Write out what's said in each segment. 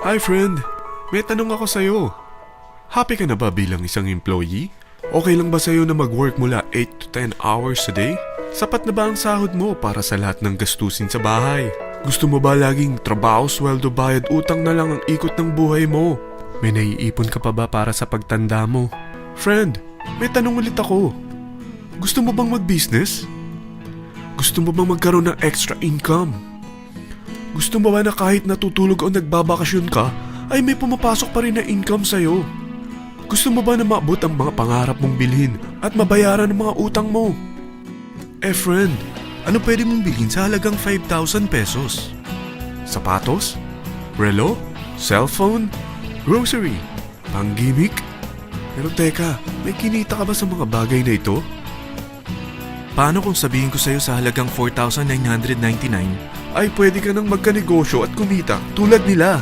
Hi friend, may tanong ako sa'yo. Happy ka na ba bilang isang employee? Okay lang ba sa'yo na mag-work mula 8 to 10 hours a day? Sapat na ba ang sahod mo para sa lahat ng gastusin sa bahay? Gusto mo ba laging trabaho, sweldo, bayad, utang na lang ang ikot ng buhay mo? May naiipon ka pa ba para sa pagtanda mo? Friend, may tanong ulit ako. Gusto mo bang mag-business? Gusto mo bang magkaroon ng extra income? Gusto mo ba na kahit natutulog o nagbabakasyon ka, ay may pumapasok pa rin na income sa'yo? Gusto mo ba na maabot ang mga pangarap mong bilhin at mabayaran ang mga utang mo? Friend, ano pwede mong bilhin sa halagang 5,000 pesos? Sapatos? Relo? Cellphone? Grocery? Pang-gimmick? Pero teka, may kinita ka ba sa mga bagay na ito? Paano kung sabihin ko sa'yo sa halagang 4,999? Ay pwede ka nang magkanegosyo at kumita tulad nila.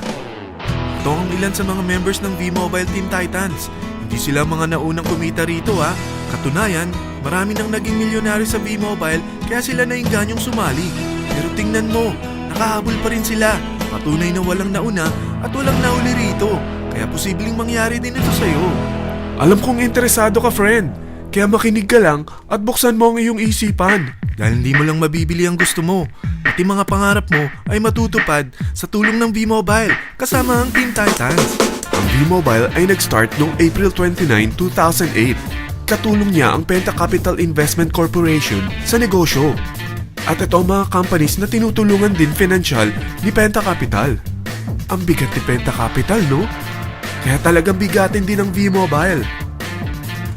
Ito ang ilan sa mga members ng V-Mobile Team Titans. Hindi sila mga naunang kumita rito ha. Katunayan, marami nang naging milyonaryo sa V-Mobile kaya sila naingganyong sumali. Pero tingnan mo, nakahabol pa rin sila. Patunay na walang nauna at walang nauli rito. Kaya posibleng mangyari din ito sa'yo. Alam kong interesado ka friend, kaya makinig ka lang at buksan mo ang iyong isipan. Dahil hindi mo lang mabibili ang gusto mo. Pati mga pangarap mo ay matutupad sa tulong ng V-Mobile kasama ang Team Titans. Ang V-Mobile ay nag-start noong April 29, 2008. Katulong niya ang Penta Capital Investment Corporation sa negosyo. At ito ang mga companies na tinutulungan din financial ni Penta Capital. Ang bigat ni Penta Capital, no? Kaya talagang bigatin din ang V-Mobile.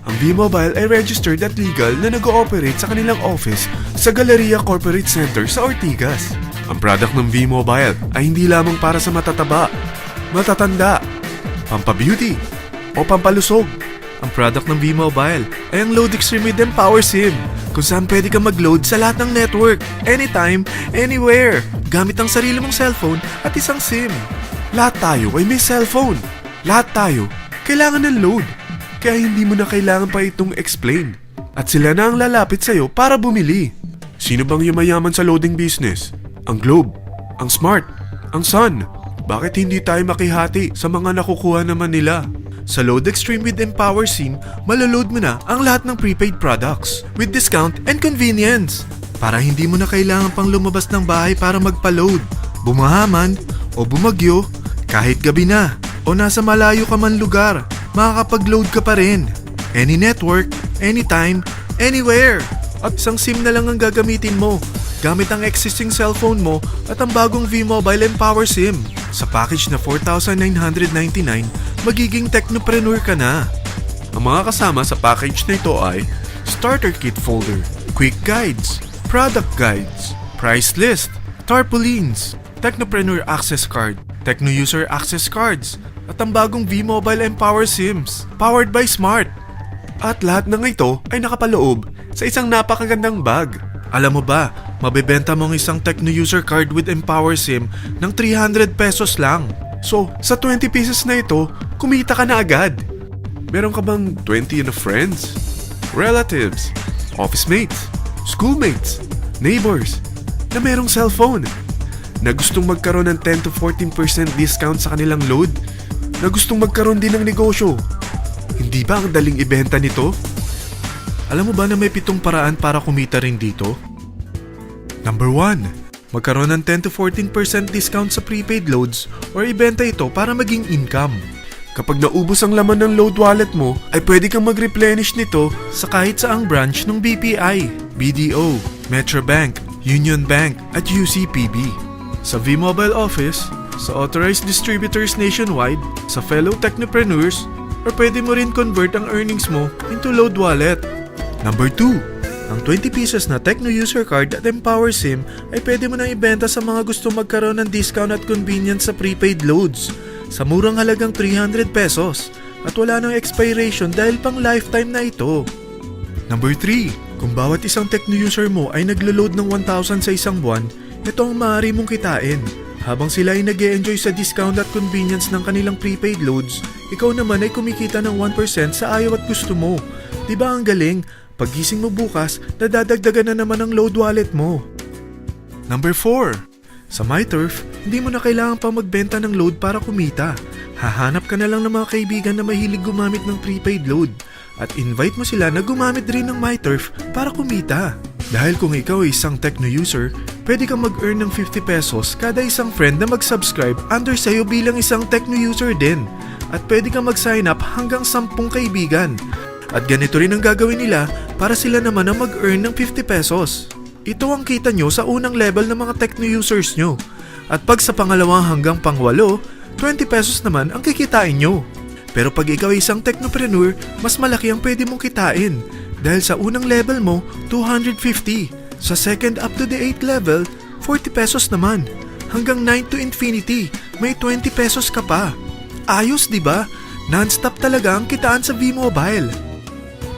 Ang V-Mobile ay registered at legal na nag-ooperate sa kanilang office sa Galleria Corporate Center sa Ortigas. Ang product ng V-Mobile ay hindi lamang para sa matataba, matatanda, pampabeauty, o pampalusog. Ang product ng V-Mobile ay ang Load Extreme with Empower SIM, kung saan pwede kang mag-load sa lahat ng network, anytime, anywhere, gamit ang sarili mong cellphone at isang SIM. Lahat tayo ay may cellphone. Lahat tayo kailangan ng load. Kaya hindi mo na kailangan pa itong explain. At sila na ang lalapit sa'yo para bumili. Sino bang yumayaman sa loading business? Ang Globe, ang Smart, ang Sun. Bakit hindi tayo makihati sa mga nakukuha naman nila? Sa Load Extreme with Empower SIM, maloload mo na ang lahat ng prepaid products with discount and convenience. Para hindi mo na kailangan pang lumabas ng bahay para magpa-load. Bumahaman o bumagyo, kahit gabi na o nasa malayo ka man lugar, makakapag-load ka pa rin. Any network, anytime, anywhere. At isang SIM na lang ang gagamitin mo gamit ang existing cellphone mo at ang bagong V-Mobile Empower SIM. Sa package na 4,999, magiging technopreneur ka na. Ang mga kasama sa package na ito ay Starter Kit Folder, Quick Guides, Product Guides, Price List, Tarpaulins, Technopreneur Access Card, Techno User Access Cards, at ang bagong V-Mobile Empower SIMs, powered by Smart. At lahat ng ito ay nakapaloob sa isang napakagandang bag. Alam mo ba, mabebenta mo ang isang Techno User Card with Empower SIM ng 300 pesos lang. So, sa 20 pesos na ito, kumita ka na agad. Meron ka bang 20 na friends, relatives, office mates, schoolmates, neighbors, na merong cellphone, na gustong magkaroon ng 10 to 14% discount sa kanilang load, na gustong magkaroon din ng negosyo? Hindi ba ang daling ibenta nito? Alam mo ba na may 7 paraan para kumita rin dito? Number 1. Magkaroon ng 10 to 14% discount sa prepaid loads or ibenta ito para maging income. Kapag naubos ang laman ng load wallet mo, ay pwede kang mag-replenish nito sa kahit saang branch ng BPI, BDO, Metrobank, Union Bank at UCPB. Sa V-Mobile Office, sa authorized distributors nationwide, sa fellow technopreneurs, or pwede mo rin convert ang earnings mo into load wallet. Number 2. Ang 20 pesos na Techno User Card at Empower SIM ay pwede mo nang ibenta sa mga gusto magkaroon ng discount at convenience sa prepaid loads sa murang halagang 300 pesos at wala nang expiration dahil pang lifetime na ito. Number 3. Kung bawat isang Techno user mo ay naglo-load ng 1,000 sa isang buwan, ito ang maaari mong kitain. Habang sila ay nag-e-enjoy sa discount at convenience ng kanilang prepaid loads, ikaw naman ay kumikita ng 1% sa ayaw at gusto mo. Diba ang galing? Paggising mo bukas, nadadagdagan na naman ang load wallet mo. Number 4. Sa MyTurf, hindi mo na kailangan pa magbenta ng load para kumita. Hahanap ka na lang ng mga kaibigan na mahilig gumamit ng prepaid load at invite mo sila na gumamit rin ng MyTurf para kumita. Dahil kung ikaw ay isang Tecno user, pwede kang mag-earn ng 50 pesos kada isang friend na mag-subscribe under sa'yo bilang isang Tecno user din. At pwede kang mag-sign up hanggang 10 kaibigan. At ganito rin ang gagawin nila para sila naman ang mag-earn ng 50 pesos. Ito ang kita nyo sa unang level ng mga Tecno users nyo. At pag sa pangalawa hanggang pang-8, 20 pesos naman ang kikitain nyo. Pero pag ikaw ay isang technopreneur, mas malaki ang pwede mong kitain. Dahil sa unang level mo, 250. Sa second up to the 8th level, 40 pesos naman. Hanggang 9 to infinity, may 20 pesos ka pa. Ayos, di ba? Non-stop talaga ang kitaan sa V-Mobile.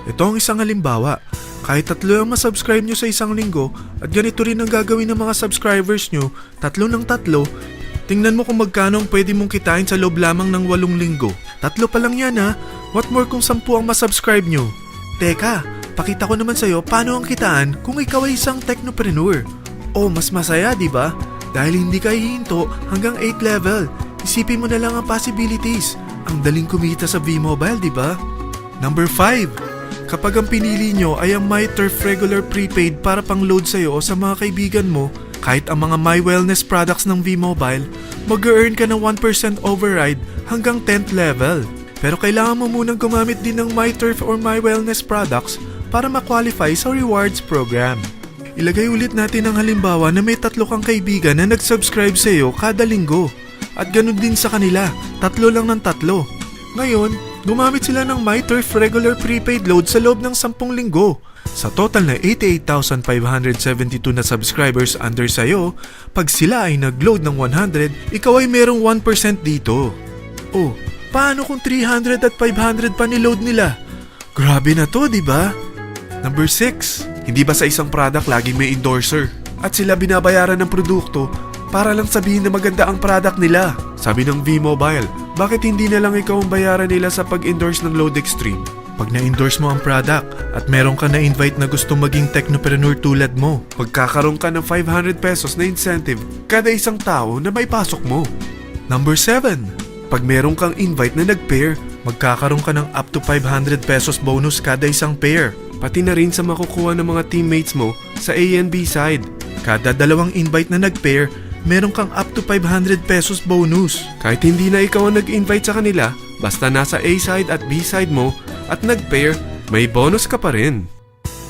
Ito ang isang halimbawa. Kahit 3 ang masubscribe nyo sa isang linggo at ganito rin ang gagawin ng mga subscribers nyo, 3 ng 3, tingnan mo kung magkano ang pwede mong kitain sa loob lamang ng 8 linggo. 3 pa lang yan ha. What more kung 10 ang masubscribe nyo? Teka, pakita ko naman sa'yo paano ang kitaan kung ikaw ay isang technopreneur. Oh, mas masaya, di ba? Dahil hindi ka hihinto hanggang 8 level. Isipin mo na lang ang possibilities. Ang daling kumita sa V-Mobile, di ba? Number 5. Kapag ang pinili nyo ay ang MyTurf Regular Prepaid para pang-load sa'yo o sa mga kaibigan mo, kahit ang mga My Wellness products ng V-Mobile, mag-earn ka ng 1% override hanggang 10th level. Pero kailangan mo munang gumamit din ng MyTurf or My Wellness products para ma-qualify sa rewards program. Ilagay ulit natin ang halimbawa na may 3 kang kaibigan na nag-subscribe sa'yo kada linggo. At ganun din sa kanila, 3 lang ng 3. Ngayon, gumamit sila ng MyTurf Regular Prepaid Load sa loob ng 10 linggo. Sa total na 88,572 na subscribers under sa'yo, pag sila ay nag-load ng 100, ikaw ay merong 1% dito. Oh, paano kung 300 at 500 pa ni-load nila? Grabe na to, di ba? Number 6. Hindi ba sa isang product laging may endorser? At sila binabayaran ng produkto para lang sabihin na maganda ang product nila. Sabi ng V-Mobile, bakit hindi na lang ikaw ang bayaran nila sa pag-endorse ng Load Extreme? Pag na-endorse mo ang product at meron ka na-invite na gustong maging technopreneur tulad mo, magkakaroon ka ng 500 pesos na incentive kada isang tao na may pasok mo. Number 7. Pag meron kang invite na nag-pair, magkakaroon ka ng up to 500 pesos bonus kada isang pair. Pati na rin sa makukuha ng mga teammates mo sa A and B side. Kada 2 invite na nag-pair, meron kang up to 500 pesos bonus. Kahit hindi na ikaw ang nag-invite sa kanila, basta nasa A side at B side mo at nag-pair, may bonus ka pa rin.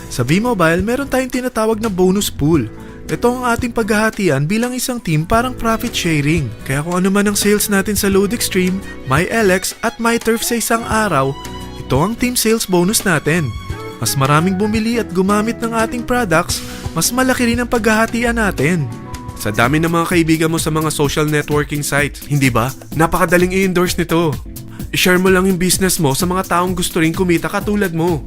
Sa V-Mobile, meron tayong tinatawag na bonus pool. Ito ang ating paghahatian bilang isang team parang profit sharing. Kaya kung ano man ang sales natin sa Load Extreme, MyLX at MyTurf sa isang araw, ito ang team sales bonus natin. Mas maraming bumili at gumamit ng ating products, mas malaki rin ang paghahatian natin. Sa dami ng mga kaibigan mo sa mga social networking sites, hindi ba? Napakadaling i-endorse nito. I-share mo lang yung business mo sa mga taong gusto rin kumita katulad mo.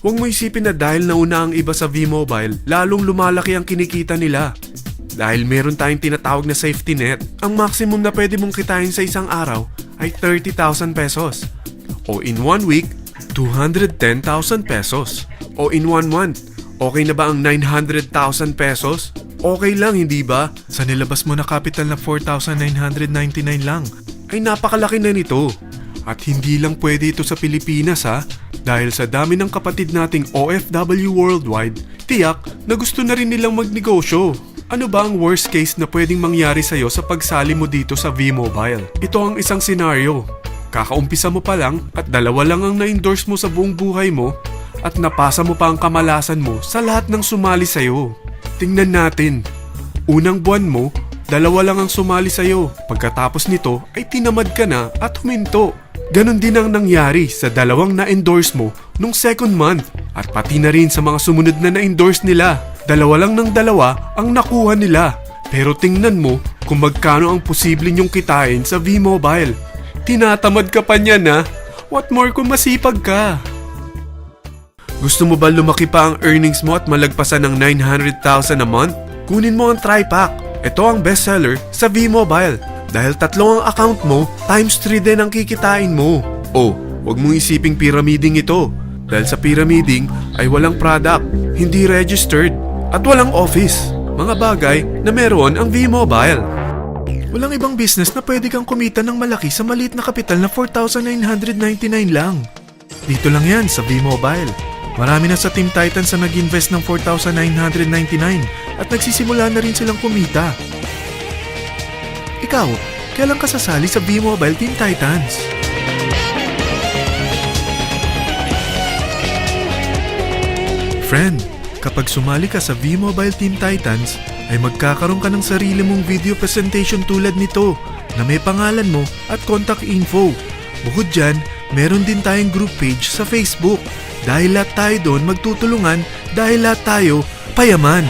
Huwag mo isipin na dahil nauna ang iba sa V-Mobile, lalong lumalaki ang kinikita nila. Dahil meron tayong tinatawag na safety net, ang maximum na pwede mong kitain sa isang araw ay 30,000 pesos. O in 1 week, 210,000 pesos. O in 1 month, okay na ba ang 900,000 pesos? Okay lang, hindi ba? Sa nilabas mo na capital na 4,999 lang, ay napakalaki na nito. At hindi lang pwede ito sa Pilipinas ha, dahil sa dami ng kapatid nating OFW worldwide, tiyak na gusto na rin nilang magnegosyo. Ano ba ang worst case na pwedeng mangyari sa'yo sa pagsali mo dito sa V-Mobile? Ito ang isang senaryo. Kakaumpisa mo pa lang at 2 lang ang na-endorse mo sa buong buhay mo at napasa mo pa ang kamalasan mo sa lahat ng sumali sa'yo. Tingnan natin. Unang buwan mo, 2 lang ang sumali sa'yo. Pagkatapos nito ay tinamad ka na at huminto. Ganon din ang nangyari sa 2 na-endorse mo nung second month at pati na rin sa mga sumunod na na-endorse nila. 2 lang ng 2 ang nakuha nila. Pero tingnan mo kung magkano ang posible nyong kitain sa V-Mobile. Tinatamad ka pa niyan ha? What more kung masipag ka? Gusto mo ba lumaki pa ang earnings mo at malagpasan ng 900,000 a month? Kunin mo ang TriPack. Ito ang bestseller sa V-Mobile. Dahil 3 ang account mo, times 3 din ang kikitain mo. Oh, wag mong isiping pyramiding ito. Dahil sa pyramiding ay walang product, hindi registered, at walang office. mga bagay na meron ang V-Mobile. Walang ibang business na pwede kang kumita ng malaki sa maliit na kapital na 4,999 lang. Dito lang yan sa V-Mobile. Marami na sa Team Titans na nag-invest ng 4,999 at nagsisimula na rin silang kumita. Ikaw, kailan ka sasali sa V-Mobile Team Titans? Friend, kapag sumali ka sa V-Mobile Team Titans, ay magkakaroon ka ng sarili mong video presentation tulad nito na may pangalan mo at contact info. Bukod dyan, meron din tayong group page sa Facebook. Dahil lahat tayo doon magtutulungan dahil lahat tayo payaman.